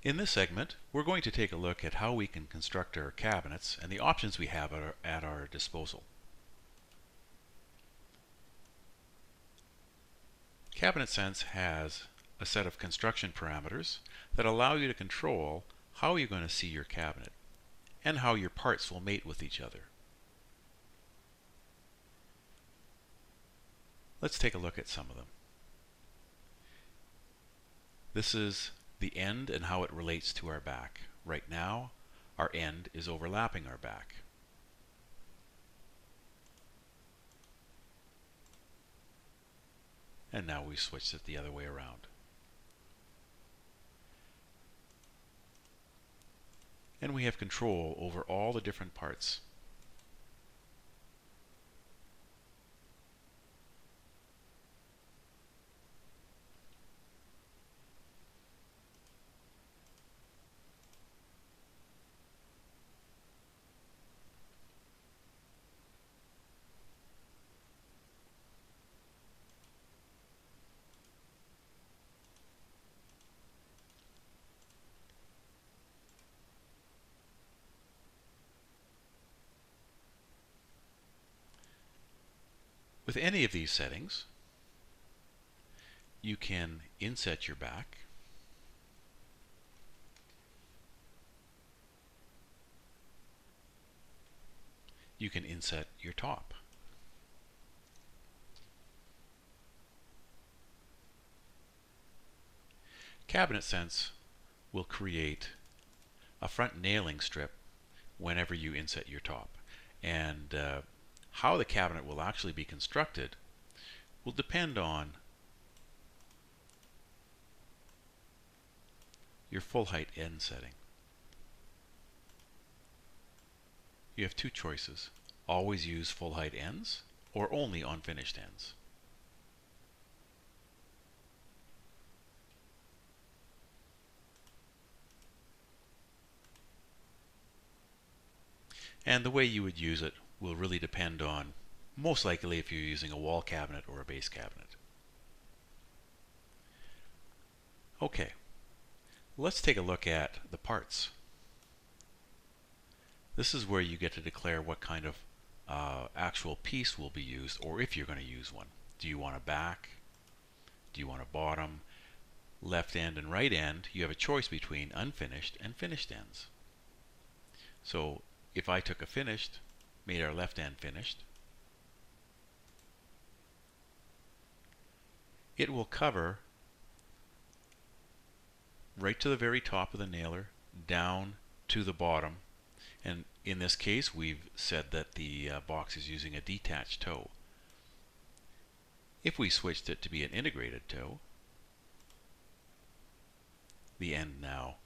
In this segment, we're going to take a look at how we can construct our cabinets and the options we have at our disposal. CabinetSense has a set of construction parameters that allow you to control how you're going to see your cabinet and how your parts will mate with each other. Let's take a look at some of them. This is the end and how it relates to our back. Right now, our end is overlapping our back. And now we switched it the other way around. And we have control over all the different parts. With any of these settings, you can inset your back, you can inset your top. CabinetSense will create a front nailing strip whenever you inset your top. And how the cabinet will actually be constructed will depend on your full height end setting. You have two choices: always use full height ends or only on finished ends. And the way you would use it will really depend on, most likely, if you're using a wall cabinet or a base cabinet. Okay, let's take a look at the parts. This is where you get to declare what kind of actual piece will be used, or if you're going to use one. Do you want a back? Do you want a bottom? Left end and right end, you have a choice between unfinished and finished ends. So if I took a finished, made our left end finished, it will cover right to the very top of the nailer, down to the bottom. And in this case, we've said that the box is using a detached toe. If we switched it to be an integrated toe, the end now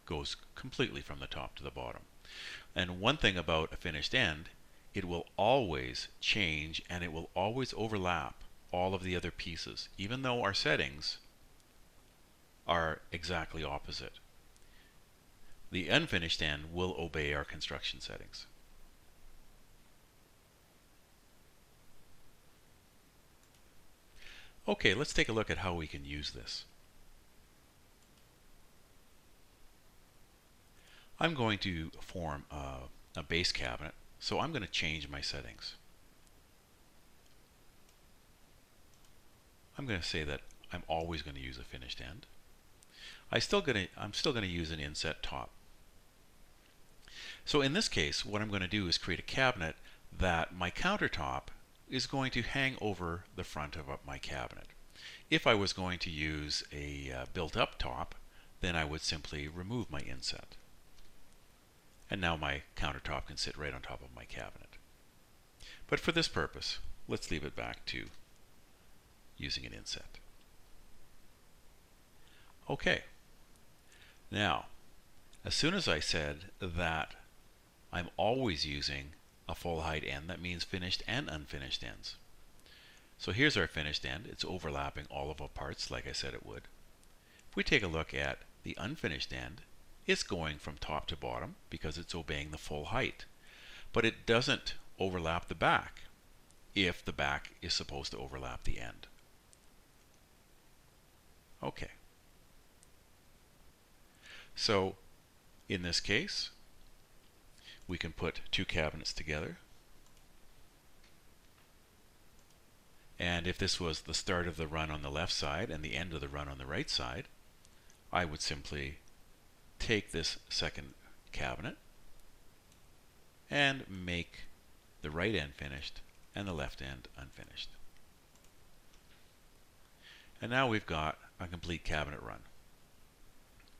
goes completely from the top to the bottom. And one thing about a finished end, it will always change and it will always overlap all of the other pieces, even though our settings are exactly opposite. The unfinished end will obey our construction settings. Okay, let's take a look at how we can use this. I'm going to form a base cabinet, so I'm going to change my settings. I'm going to say that I'm always going to use a finished end. I'm still going to use an inset top. So in this case, what I'm going to do is create a cabinet that my countertop is going to hang over the front of my cabinet. If I was going to use a built-up top, then I would simply remove my inset. And now my countertop can sit right on top of my cabinet. But for this purpose, let's leave it back to using an inset. Okay. Now, as soon as I said that I'm always using a full height end, that means finished and unfinished ends. So here's our finished end. It's overlapping all of our parts like I said it would. If we take a look at the unfinished end, it's going from top to bottom because it's obeying the full height. But it doesn't overlap the back if the back is supposed to overlap the end. Okay. So in this case, we can put two cabinets together. And if this was the start of the run on the left side and the end of the run on the right side, I would simply take this second cabinet and make the right end finished and the left end unfinished. And now we've got a complete cabinet run,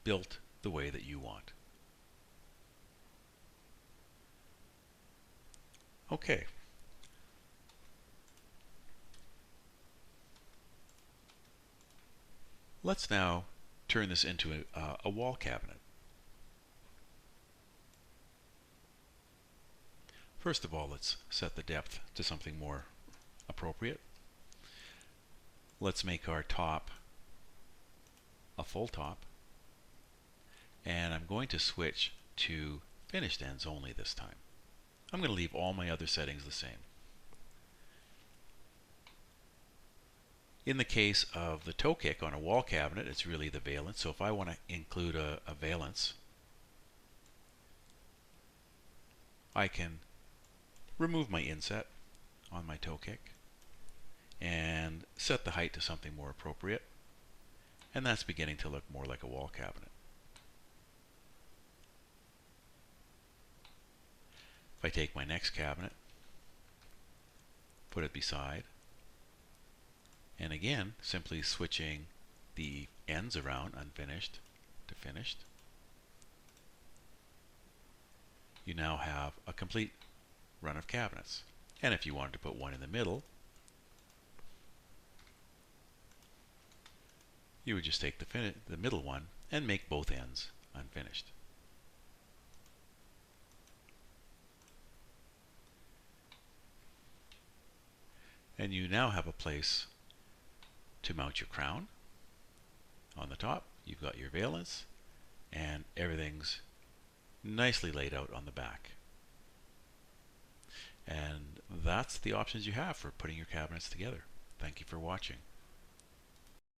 built the way that you want. Okay. Let's now turn this into a wall cabinet. First of all, let's set the depth to something more appropriate. Let's make our top a full top. And I'm going to switch to finished ends only this time. I'm going to leave all my other settings the same. In the case of the toe kick on a wall cabinet, it's really the valance. So if I want to include a valance, I can remove my inset on my toe kick and set the height to something more appropriate. And that's beginning to look more like a wall cabinet. If I take my next cabinet, put it beside, and again, simply switching the ends around, unfinished to finished, you now have a complete run of cabinets. And if you wanted to put one in the middle, you would just take the middle one and make both ends unfinished. And you now have a place to mount your crown. On the top, you've got your valance, and everything's nicely laid out on the back. And that's the options you have for putting your cabinets together. Thank you for watching.